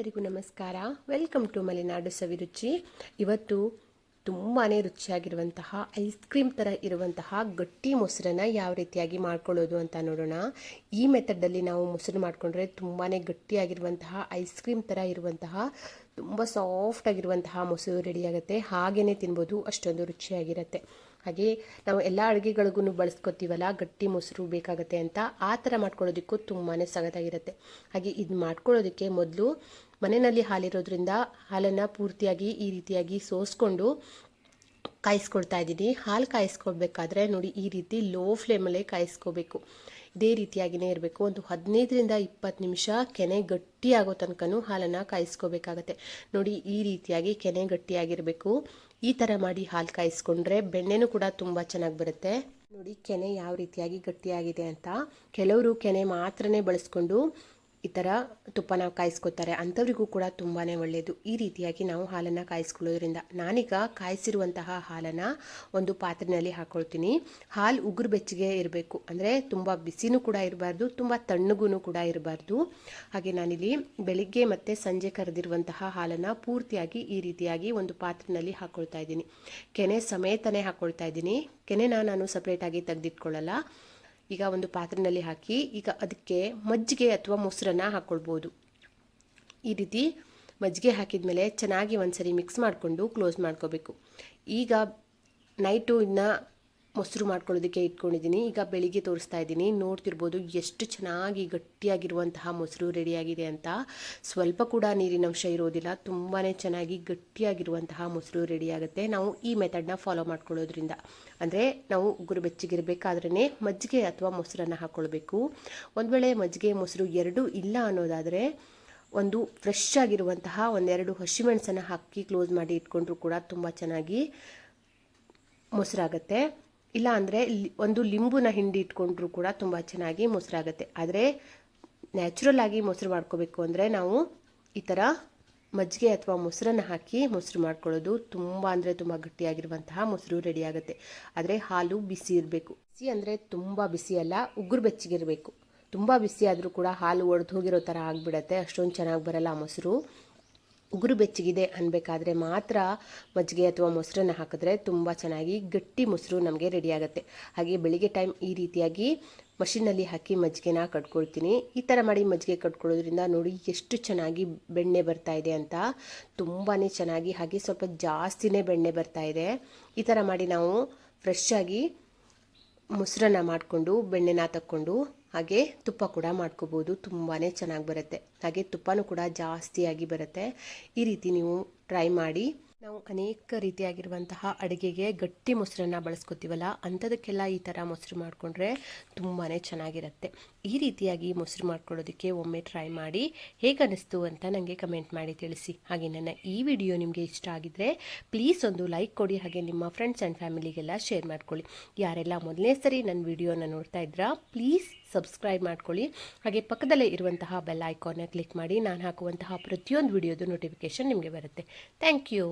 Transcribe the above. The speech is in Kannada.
ಎಲ್ಲರಿಗೂ ನಮಸ್ಕಾರ. ವೆಲ್ಕಮ್ ಟು ಮಲೆನಾಡು ಸವಿರುಚಿ. ಇವತ್ತು ತುಂಬಾ ರುಚಿಯಾಗಿರುವಂತಹ ಐಸ್ ಕ್ರೀಮ್ ಥರ ಇರುವಂತಹ ಗಟ್ಟಿ ಮೊಸರನ್ನು ಯಾವ ರೀತಿಯಾಗಿ ಮಾಡ್ಕೊಳ್ಳೋದು ಅಂತ ನೋಡೋಣ. ಈ ಮೆಥಡಲ್ಲಿ ನಾವು ಮೊಸರು ಮಾಡಿಕೊಂಡ್ರೆ ತುಂಬಾ ಗಟ್ಟಿಯಾಗಿರುವಂತಹ ಐಸ್ ಕ್ರೀಮ್ ಥರ ಇರುವಂತಹ ತುಂಬ ಸಾಫ್ಟ್ ಆಗಿರುವಂತಹ ಮೊಸರು ರೆಡಿಯಾಗುತ್ತೆ. ಹಾಗೇ ತಿನ್ಬೋದು, ಅಷ್ಟೊಂದು ರುಚಿಯಾಗಿರುತ್ತೆ. ಹಾಗೆ ನಾವು ಎಲ್ಲ ಅಡುಗೆಗಳಿಗೂ ಬಳಸ್ಕೊತೀವಲ್ಲ, ಗಟ್ಟಿ ಮೊಸರು ಬೇಕಾಗುತ್ತೆ ಅಂತ, ಆ ಥರ ಮಾಡ್ಕೊಳ್ಳೋದಕ್ಕೂ ತುಂಬಾ ಸಖತ್ತಾಗಿರುತ್ತೆ. ಹಾಗೆ ಇದು ಮಾಡ್ಕೊಳ್ಳೋದಕ್ಕೆ ಮೊದಲು ಮನೆಯಲ್ಲಿ ಹಾಲಿರೋದ್ರಿಂದ ಹಾಲನ್ನು ಪೂರ್ತಿಯಾಗಿ ಈ ರೀತಿಯಾಗಿ ಸೋಸ್ಕೊಂಡು ಕಾಯಿಸ್ಕೊಳ್ತಾ ಇದ್ದೀನಿ. ಹಾಲು ಕಾಯಿಸ್ಕೊಳ್ಬೇಕಾದ್ರೆ ನೋಡಿ, ಈ ರೀತಿ ಲೋ ಫ್ಲೇಮಲ್ಲೇ ಕಾಯಿಸ್ಕೋಬೇಕು. ಇದೇ ರೀತಿಯಾಗಿಯೇ ಇರಬೇಕು. ಒಂದು 15ರಿಂದ 20 ನಿಮಿಷ ಕೆನೆ ಗಟ್ಟಿಯಾಗೋ ತನಕನೂ ಹಾಲನ್ನು ಕಾಯಿಸ್ಕೋಬೇಕಾಗತ್ತೆ. ನೋಡಿ, ಈ ರೀತಿಯಾಗಿ ಕೆನೆ ಗಟ್ಟಿಯಾಗಿರಬೇಕು. ಈ ಥರ ಮಾಡಿ ಹಾಲು ಕಾಯಿಸ್ಕೊಂಡ್ರೆ ಬೆಣ್ಣೆನೂ ಕೂಡ ತುಂಬ ಚೆನ್ನಾಗಿ ಬರುತ್ತೆ. ನೋಡಿ ಕೆನೆ ಯಾವ ರೀತಿಯಾಗಿ ಗಟ್ಟಿಯಾಗಿದೆ ಅಂತ. ಕೆಲವರು ಕೆನೆ ಮಾತ್ರನೇ ಬಳಸ್ಕೊಂಡು ಈ ಥರ ತುಪ್ಪನ ಕಾಯಿಸ್ಕೊತಾರೆ, ಅಂಥವ್ರಿಗೂ ಕೂಡ ತುಂಬಾ ಒಳ್ಳೆಯದು. ಈ ರೀತಿಯಾಗಿ ನಾವು ಹಾಲನ್ನು ಕಾಯಿಸ್ಕೊಳ್ಳೋದ್ರಿಂದ ನಾನೀಗ ಕಾಯಿಸಿರುವಂತಹ ಹಾಲನ್ನು ಒಂದು ಪಾತ್ರೆಯಲ್ಲಿ ಹಾಕ್ಕೊಳ್ತೀನಿ. ಹಾಲು ಉಗುರು ಬೆಚ್ಚಗೆ ಇರಬೇಕು, ಅಂದರೆ ತುಂಬ ಬಿಸಿನೂ ಕೂಡ ಇರಬಾರ್ದು, ತುಂಬ ತಣ್ಣಗೂ ಕೂಡ ಇರಬಾರ್ದು. ಹಾಗೆ ನಾನಿಲ್ಲಿ ಬೆಳಿಗ್ಗೆ ಮತ್ತು ಸಂಜೆ ಕರೆದಿರುವಂತಹ ಹಾಲನ್ನು ಪೂರ್ತಿಯಾಗಿ ಈ ರೀತಿಯಾಗಿ ಒಂದು ಪಾತ್ರೆಯಲ್ಲಿ ಹಾಕ್ಕೊಳ್ತಾ ಇದ್ದೀನಿ. ಕೆನೆ ಸಮೇತನೇ ಹಾಕ್ಕೊಳ್ತಾ ಇದ್ದೀನಿ. ಕೆನೆನ ನಾನು ಸಪ್ರೇಟಾಗಿ ತೆಗೆದಿಟ್ಕೊಳ್ಳಲ್ಲ. ಈಗ ಒಂದು ಪಾತ್ರೆಯಲ್ಲಿ ಹಾಕಿ ಈಗ ಅದಕ್ಕೆ ಮಜ್ಜಿಗೆ ಅಥವಾ ಮೊಸರನ್ನು ಹಾಕ್ಕೊಳ್ಬೋದು. ಈ ರೀತಿ ಮಜ್ಜಿಗೆ ಹಾಕಿದ ಮೇಲೆ ಚೆನ್ನಾಗಿ ಒಂದ್ಸರಿ ಮಿಕ್ಸ್ ಮಾಡಿಕೊಂಡು ಕ್ಲೋಸ್ ಮಾಡ್ಕೋಬೇಕು. ಈಗ ನೈಟು ಇನ್ನು ಮೊಸರು ಮಾಡ್ಕೊಳ್ಳೋದಕ್ಕೆ ಇಟ್ಕೊಂಡಿದ್ದೀನಿ. ಈಗ ಬೆಳಿಗ್ಗೆ ತೋರಿಸ್ತಾ ಇದ್ದೀನಿ. ನೋಡ್ತಿರ್ಬೋದು ಎಷ್ಟು ಚೆನ್ನಾಗಿ ಗಟ್ಟಿಯಾಗಿರುವಂತಹ ಮೊಸರು ರೆಡಿಯಾಗಿದೆ ಅಂತ. ಸ್ವಲ್ಪ ಕೂಡ ನೀರಿನಂಶ ಇರೋದಿಲ್ಲ, ತುಂಬಾ ಚೆನ್ನಾಗಿ ಗಟ್ಟಿಯಾಗಿರುವಂತಹ ಮೊಸರು ರೆಡಿಯಾಗುತ್ತೆ ನಾವು ಈ ಮೆಥಡ್ನ ಫಾಲೋ ಮಾಡ್ಕೊಳ್ಳೋದ್ರಿಂದ. ಅಂದರೆ ನಾವು ಉಗುರು ಬೆಚ್ಚಗಿರಬೇಕಾದ್ರೇ ಮಜ್ಜಿಗೆ ಅಥವಾ ಮೊಸರನ್ನು ಹಾಕ್ಕೊಳ್ಬೇಕು. ಒಂದು ವೇಳೆ ಮಜ್ಜಿಗೆ ಮೊಸರು ಎರಡೂ ಇಲ್ಲ ಅನ್ನೋದಾದರೆ ಒಂದು ಫ್ರೆಶ್ ಆಗಿರುವಂತಹ ಒಂದೆರಡು ಹಸಿಮೆಣಸನ್ನು ಹಾಕಿ ಕ್ಲೋಸ್ ಮಾಡಿ ಇಟ್ಕೊಂಡ್ರೂ ಕೂಡ ತುಂಬ ಚೆನ್ನಾಗಿ ಮೊಸರಾಗುತ್ತೆ. ಇಲ್ಲ ಅಂದರೆ ಒಂದು ಲಿಂಬುನ ಹಿಂಡಿ ಇಟ್ಕೊಂಡ್ರೂ ಕೂಡ ತುಂಬ ಚೆನ್ನಾಗಿ ಮೊಸರಾಗುತ್ತೆ. ಆದರೆ ನ್ಯಾಚುರಲ್ ಆಗಿ ಮೊಸರು ಮಾಡ್ಕೋಬೇಕು ಅಂದರೆ ನಾವು ಈ ಥರ ಮಜ್ಜಿಗೆ ಅಥವಾ ಮೊಸರನ್ನು ಹಾಕಿ ಮೊಸರು ಮಾಡ್ಕೊಳ್ಳೋದು. ತುಂಬ ಅಂದರೆ ತುಂಬ ಗಟ್ಟಿಯಾಗಿರುವಂತಹ ಮೊಸರು ರೆಡಿಯಾಗುತ್ತೆ. ಆದರೆ ಹಾಲು ಬಿಸಿ ಇರಬೇಕು. ಬಿಸಿ ಅಂದರೆ ತುಂಬ ಬಿಸಿ ಅಲ್ಲ, ಉಗುರು ಬೆಚ್ಚಗಿರಬೇಕು. ತುಂಬ ಬಿಸಿ ಆದರೂ ಕೂಡ ಹಾಲು ಒಡೆದು ಹೋಗಿರೋ ಥರ ಆಗಿಬಿಡತ್ತೆ, ಅಷ್ಟೊಂದು ಚೆನ್ನಾಗಿ ಬರಲ್ಲ ಮೊಸರು. ಉಗುರು ಬೆಚ್ಚಗಿದೆ ಅನ್ನಬೇಕಾದ್ರೆ ಮಾತ್ರ ಮಜ್ಜಿಗೆ ಅಥವಾ ಮೊಸರನ್ನು ಹಾಕಿದ್ರೆ ತುಂಬ ಚೆನ್ನಾಗಿ ಗಟ್ಟಿ ಮೊಸರು ನಮಗೆ ರೆಡಿಯಾಗುತ್ತೆ. ಹಾಗೆ ಬೆಳಿಗ್ಗೆ ಟೈಮ್ ಈ ರೀತಿಯಾಗಿ ಮಷಿನಲ್ಲಿ ಹಾಕಿ ಮಜ್ಜಿಗೆನ ಕಟ್ಕೊಳ್ತೀನಿ. ಈ ಥರ ಮಾಡಿ ಮಜ್ಜಿಗೆ ಕಟ್ಕೊಳ್ಳೋದ್ರಿಂದ ನೋಡಿ ಎಷ್ಟು ಚೆನ್ನಾಗಿ ಬೆಣ್ಣೆ ಬರ್ತಾ ಇದೆ ಅಂತ. ತುಂಬಾ ಚೆನ್ನಾಗಿ, ಹಾಗೆ ಸ್ವಲ್ಪ ಜಾಸ್ತಿನೇ ಬೆಣ್ಣೆ ಬರ್ತಾ ಇದೆ. ಈ ಥರ ಮಾಡಿ ನಾವು ಫ್ರೆಶ್ ಆಗಿ ಮೊಸರನ್ನು ಮಾಡಿಕೊಂಡು ಬೆಣ್ಣೆನ ತಕ್ಕೊಂಡು ಹಾಗೆ ತುಪ್ಪ ಕೂಡ ಮಾಡ್ಕೋಬೋದು. ತುಂಬಾ ಚೆನ್ನಾಗಿ ಬರುತ್ತೆ. ಹಾಗೆ ತುಪ್ಪನೂ ಕೂಡ ಜಾಸ್ತಿಯಾಗಿ ಬರುತ್ತೆ. ಈ ರೀತಿ ನೀವು ಟ್ರೈ ಮಾಡಿ. ನಾವು ಅನೇಕ ರೀತಿಯಾಗಿರುವಂತಹ ಅಡುಗೆಗೆ ಗಟ್ಟಿ ಮೊಸರನ್ನು ಬಳಸ್ಕೊತೀವಲ್ಲ, ಅಂಥದಕ್ಕೆಲ್ಲ ಈ ಥರ ಮೊಸರು ಮಾಡಿಕೊಂಡ್ರೆ ತುಂಬಾ ಚೆನ್ನಾಗಿರುತ್ತೆ. ಈ ರೀತಿಯಾಗಿ ಮೊಸರು ಮಾಡ್ಕೊಳ್ಳೋದಕ್ಕೆ ಒಮ್ಮೆ ಟ್ರೈ ಮಾಡಿ. ಹೇಗನ್ನಿಸ್ತು ಅಂತ ನನಗೆ ಕಮೆಂಟ್ ಮಾಡಿ ತಿಳಿಸಿ. ಹಾಗೆ ನನ್ನ ಈ ವಿಡಿಯೋ ನಿಮಗೆ ಇಷ್ಟ ಆಗಿದ್ದರೆ ಪ್ಲೀಸ್ ಒಂದು ಲೈಕ್ ಕೊಡಿ. ಹಾಗೆ ನಿಮ್ಮ ಫ್ರೆಂಡ್ಸ್ ಆ್ಯಂಡ್ ಫ್ಯಾಮಿಲಿಗೆಲ್ಲ ಶೇರ್ ಮಾಡ್ಕೊಳ್ಳಿ. ಯಾರೆಲ್ಲ ಮೊದಲನೇ ಸರಿ ನನ್ನ ವಿಡಿಯೋನ ನೋಡ್ತಾ ಇದ್ರಾ ಪ್ಲೀಸ್ ಸಬ್ಸ್ಕ್ರೈಬ್ ಮಾಡ್ಕೊಳ್ಳಿ. ಹಾಗೆ ಪಕ್ಕದಲ್ಲೇ ಇರುವಂತಹ ಬೆಲ್ ಐಕಾನ್ನ ಕ್ಲಿಕ್ ಮಾಡಿ. ನಾನು ಹಾಕುವಂತಹ ಪ್ರತಿಯೊಂದು ವಿಡಿಯೋದು ನೋಟಿಫಿಕೇಷನ್ ನಿಮಗೆ ಬರುತ್ತೆ. Thank you.